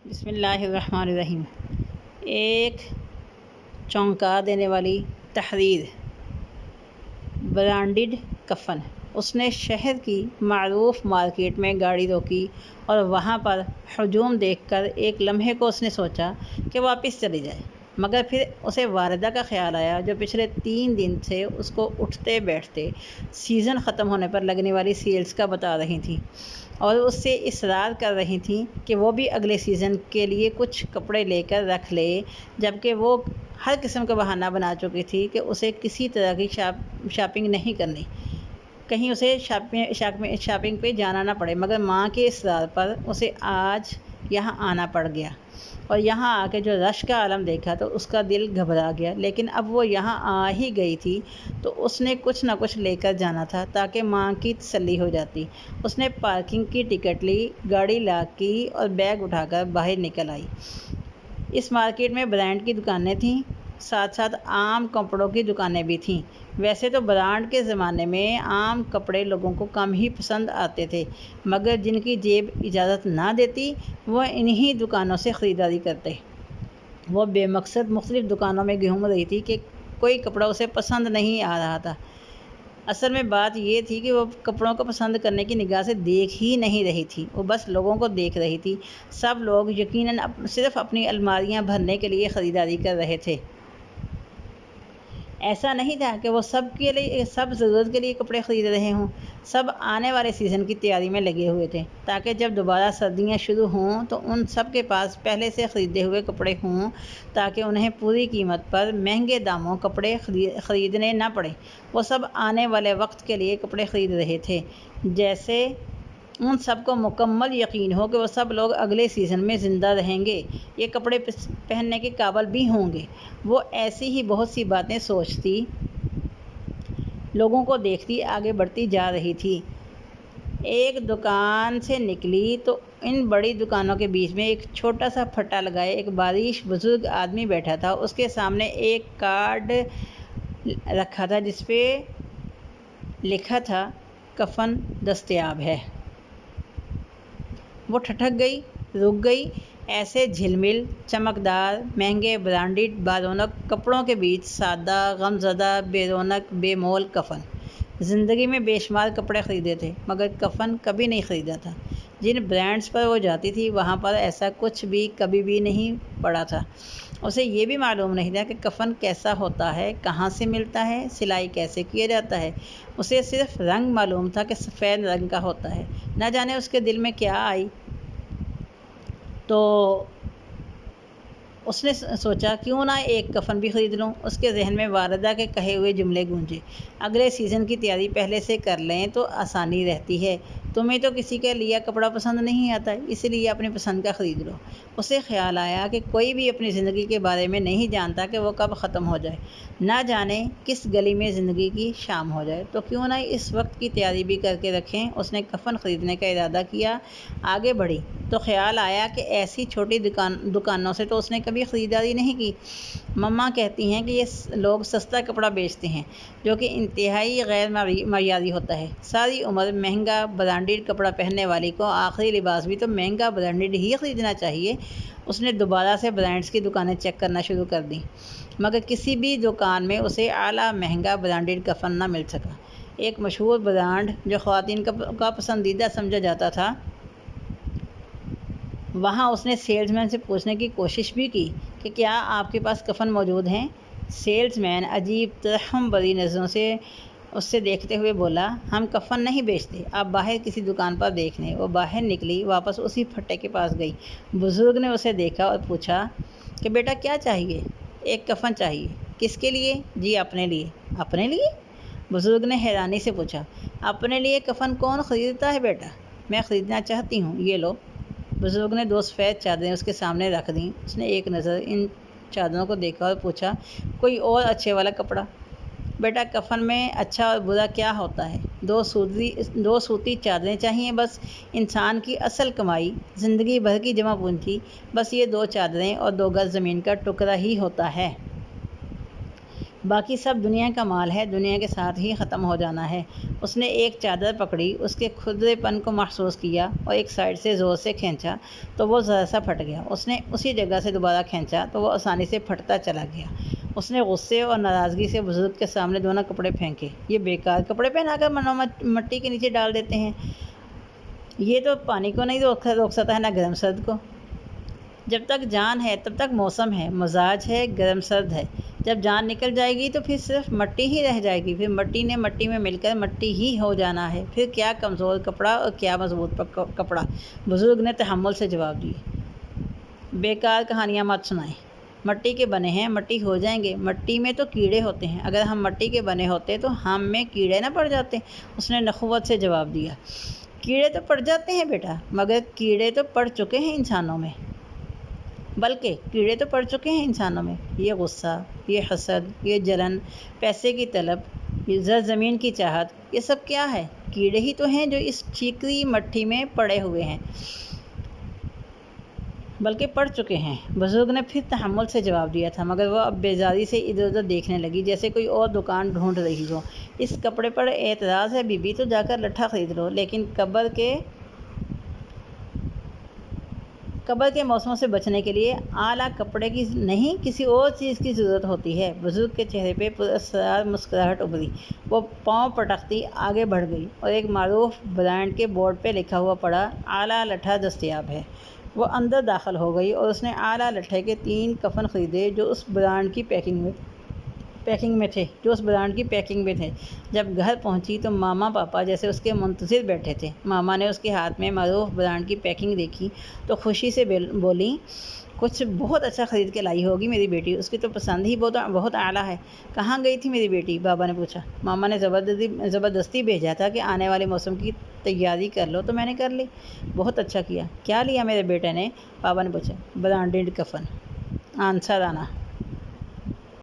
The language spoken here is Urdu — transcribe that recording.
بسم اللہ الرحمن الرحیم۔ ایک چونکا دینے والی تحریر، برانڈڈ کفن۔ اس نے شہر کی معروف مارکیٹ میں گاڑی روکی اور وہاں پر ہجوم دیکھ کر ایک لمحے کو اس نے سوچا کہ واپس چلی جائے، مگر پھر اسے والدہ کا خیال آیا جو پچھلے 3 دن سے اس کو اٹھتے بیٹھتے سیزن ختم ہونے پر لگنے والی سیلز کا بتا رہی تھیں اور اس سے اصرار کر رہی تھیں کہ وہ بھی اگلے سیزن کے لیے کچھ کپڑے لے کر رکھ لے، جبکہ وہ ہر قسم کا بہانہ بنا چکی تھی کہ اسے کسی طرح کی شاپنگ نہیں کرنی، کہیں اسے شاپنگ پہ جانا نہ پڑے، مگر ماں کے اصرار پر اسے آج یہاں آنا پڑ گیا اور یہاں آ کے جو رش کا عالم دیکھا تو اس کا دل گھبرا گیا۔ لیکن اب وہ یہاں آ ہی گئی تھی تو اس نے کچھ نہ کچھ لے کر جانا تھا تاکہ ماں کی تسلی ہو جاتی۔ اس نے پارکنگ کی ٹکٹ لی، گاڑی لاک کی اور بیگ اٹھا کر باہر نکل آئی۔ اس مارکیٹ میں برانڈ کی دکانیں تھیں، ساتھ ساتھ عام کپڑوں کی دکانیں بھی تھیں۔ ویسے تو برانڈ کے زمانے میں عام کپڑے لوگوں کو کم ہی پسند آتے تھے، مگر جن کی جیب اجازت نہ دیتی وہ انہی دکانوں سے خریداری کرتے۔ وہ بے مقصد مختلف دکانوں میں گھوم رہی تھی کہ کوئی کپڑا اسے پسند نہیں آ رہا تھا۔ اصل میں بات یہ تھی کہ وہ کپڑوں کو پسند کرنے کی نگاہ سے دیکھ ہی نہیں رہی تھی، وہ بس لوگوں کو دیکھ رہی تھی۔ سب لوگ یقیناً صرف اپنی الماریاں بھرنے کے لیے خریداری کر رہے تھے۔ ایسا نہیں تھا کہ وہ سب ضرورت کے لیے کپڑے خرید رہے ہوں، سب آنے والے سیزن کی تیاری میں لگے ہوئے تھے تاکہ جب دوبارہ سردیاں شروع ہوں تو ان سب کے پاس پہلے سے خریدے ہوئے کپڑے ہوں تاکہ انہیں پوری قیمت پر مہنگے داموں کپڑے خریدنے نہ پڑیں۔ وہ سب آنے والے وقت کے لیے کپڑے خرید رہے تھے، جیسے ان سب کو مکمل یقین ہو کہ وہ سب لوگ اگلے سیزن میں زندہ رہیں گے، یہ کپڑے پہننے کے قابل بھی ہوں گے۔ وہ ایسی ہی بہت سی باتیں سوچتی، لوگوں کو دیکھتی آگے بڑھتی جا رہی تھی۔ ایک دکان سے نکلی تو ان بڑی دکانوں کے بیچ میں ایک چھوٹا سا پھٹا لگائے ایک باریش بزرگ آدمی بیٹھا تھا۔ اس کے سامنے ایک کارڈ رکھا تھا جس پہ لکھا تھا کفن دستیاب ہے۔ وہ ٹھٹک گئی، رک گئی۔ ایسے جھلمل، چمکدار، مہنگے برانڈڈ بارونق کپڑوں کے بیچ سادہ، غمزدہ، بے رونق، بے مول کفن۔ زندگی میں بے شمار کپڑے خریدے تھے مگر کفن کبھی نہیں خریدا تھا۔ جن برانڈز پر وہ جاتی تھی وہاں پر ایسا کچھ بھی کبھی بھی نہیں پڑا تھا۔ اسے یہ بھی معلوم نہیں تھا کہ کفن کیسا ہوتا ہے، کہاں سے ملتا ہے، سلائی کیسے کیا جاتا ہے۔ اسے صرف رنگ معلوم تھا کہ سفید رنگ کا ہوتا ہے۔ نہ جانے اس کے دل میں کیا آئی تو اس نے سوچا کیوں نہ ایک کفن بھی خرید لوں۔ اس کے ذہن میں والدہ کے کہے ہوئے جملے گونجے، اگلے سیزن کی تیاری پہلے سے کر لیں تو آسانی رہتی ہے، تمہیں تو کسی کا لیا کپڑا پسند نہیں آتا، اس لیے اپنی پسند کا خرید لو۔ اسے خیال آیا کہ کوئی بھی اپنی زندگی کے بارے میں نہیں جانتا کہ وہ کب ختم ہو جائے، نہ جانے کس گلی میں زندگی کی شام ہو جائے، تو کیوں نہ اس وقت کی تیاری بھی کر کے رکھیں۔ اس نے کفن خریدنے کا ارادہ کیا، آگے بڑھی تو خیال آیا کہ ایسی چھوٹی دکانوں سے تو اس نے کبھی خریداری نہیں کی۔ مما کہتی ہیں کہ یہ لوگ سستا کپڑا بیچتے ہیں جو کہ انتہائی غیر معیاری ہوتا ہے۔ ساری عمر مہنگا برانڈڈ کپڑا پہننے والی کو آخری لباس بھی تو مہنگا برانڈڈ ہی خریدنا چاہیے۔ اس نے دوبارہ سے برانڈز کی دکانیں چیک کرنا شروع کر دیں مگر کسی بھی دکان میں اسے اعلیٰ مہنگا برانڈڈ کفن نہ مل سکا۔ ایک مشہور برانڈ جو خواتین کا پسندیدہ سمجھا جاتا تھا، وہاں اس نے سیلز مین سے پوچھنے کی کوشش بھی کی کہ کیا آپ کے پاس کفن موجود ہیں۔ سیلز مین عجیب ترحم بھری نظروں سے اس سے دیکھتے ہوئے بولا، ہم کفن نہیں بیچتے، آپ باہر کسی دکان پر دیکھ لیں۔ وہ باہر نکلی، واپس اسی پھٹے کے پاس گئی۔ بزرگ نے اسے دیکھا اور پوچھا کہ بیٹا کیا چاہیے؟ ایک کفن چاہیے۔ کس کے لیے؟ جی اپنے لیے۔ اپنے لیے؟ بزرگ نے حیرانی سے پوچھا، اپنے لیے کفن کون خریدتا ہے بیٹا؟ میں خریدنا چاہتی ہوں، یہ لو۔ بزرگ نے 2 سفید چادریں اس کے سامنے رکھ دیں۔ اس نے ایک نظر ان چادروں کو دیکھا اور پوچھا، کوئی اور اچھے والا کپڑا؟ بیٹا کفن میں اچھا اور برا کیا ہوتا ہے؟ 2 سوتی چادریں چاہیے بس، انسان کی اصل کمائی، زندگی بھر کی جمع پونجی، بس یہ 2 چادریں اور 2 گز زمین کا ٹکڑا ہی ہوتا ہے۔ باقی سب دنیا کا مال ہے، دنیا کے ساتھ ہی ختم ہو جانا ہے۔ اس نے ایک چادر پکڑی، اس کے کھردرے پن کو محسوس کیا اور ایک سائڈ سے زور سے کھینچا تو وہ ذرا سا پھٹ گیا۔ اس نے اسی جگہ سے دوبارہ کھینچا تو وہ آسانی سے پھٹتا چلا گیا۔ اس نے غصے اور ناراضگی سے بزرگ کے سامنے دونوں کپڑے پھینکے۔ یہ بیکار کپڑے پہنا کر مٹی کے نیچے ڈال دیتے ہیں، یہ تو پانی کو نہیں روک سکتا ہے، نہ گرم سرد کو۔ جب تک جان ہے تب تک موسم ہے، مزاج ہے، گرم سرد ہے۔ جب جان نکل جائے گی تو پھر صرف مٹی ہی رہ جائے گی، پھر مٹی نے مٹی میں مل کر مٹی ہی ہو جانا ہے، پھر کیا کمزور کپڑا اور کیا مضبوط کپڑا۔ بزرگ نے تحمل سے جواب دیا، بیکار کہانیاں مت سنائیں، مٹی کے بنے ہیں، مٹی ہو جائیں گے، مٹی میں تو کیڑے ہوتے ہیں، اگر ہم مٹی کے بنے ہوتے تو ہم میں کیڑے نہ پڑ جاتے۔ اس نے نخوت سے جواب دیا، کیڑے تو پڑ جاتے ہیں بیٹا، مگر کیڑے تو پڑ چکے ہیں انسانوں میں، یہ غصہ، یہ حسد، یہ جلن، پیسے کی طلب، یہ زمین کی چاہت، یہ سب کیا ہے؟ کیڑے ہی تو ہیں جو اس چیکری مٹی میں پڑے ہوئے ہیں، بلکہ پڑ چکے ہیں۔ بزرگ نے پھر تحمل سے جواب دیا تھا، مگر وہ اب بیزاری سے ادھر ادھر دیکھنے لگی جیسے کوئی اور دکان ڈھونڈ رہی ہو۔ اس کپڑے پر اعتراض ہے بی بی، تو جا کر لٹھا خرید لو، لیکن قبر کے موسموں سے بچنے کے لیے اعلیٰ کپڑے کی نہیں کسی اور چیز کی ضرورت ہوتی ہے۔ بزرگ کے چہرے پہ پراسرار مسکراہٹ ابھری، وہ پاؤں پٹکتی آگے بڑھ گئی اور ایک معروف برانڈ کے بورڈ پہ لکھا ہوا پڑھا، اعلیٰ لٹھا دستیاب ہے۔ وہ اندر داخل ہو گئی اور اس نے اعلیٰ لٹھے کے 3 کفن خریدے جو اس برانڈ کی پیکنگ میں تھے۔ جب گھر پہنچی تو ماما پاپا جیسے اس کے منتظر بیٹھے تھے۔ ماما نے اس کے ہاتھ میں معروف برانڈ کی پیکنگ دیکھی تو خوشی سے بولی، کچھ بہت اچھا خرید کے لائی ہوگی میری بیٹی، اس کی تو پسند ہی بہت اعلیٰ ہے۔ کہاں گئی تھی میری بیٹی؟ بابا نے پوچھا۔ ماما نے زبردستی بھیجا تھا کہ آنے والے موسم کی تیاری کر لو تو میں نے کر لی۔ بہت اچھا کیا۔ کیا لیا میرے بیٹے نے؟ بابا نے پوچھا۔ برانڈڈ کفن، آنسر آنا۔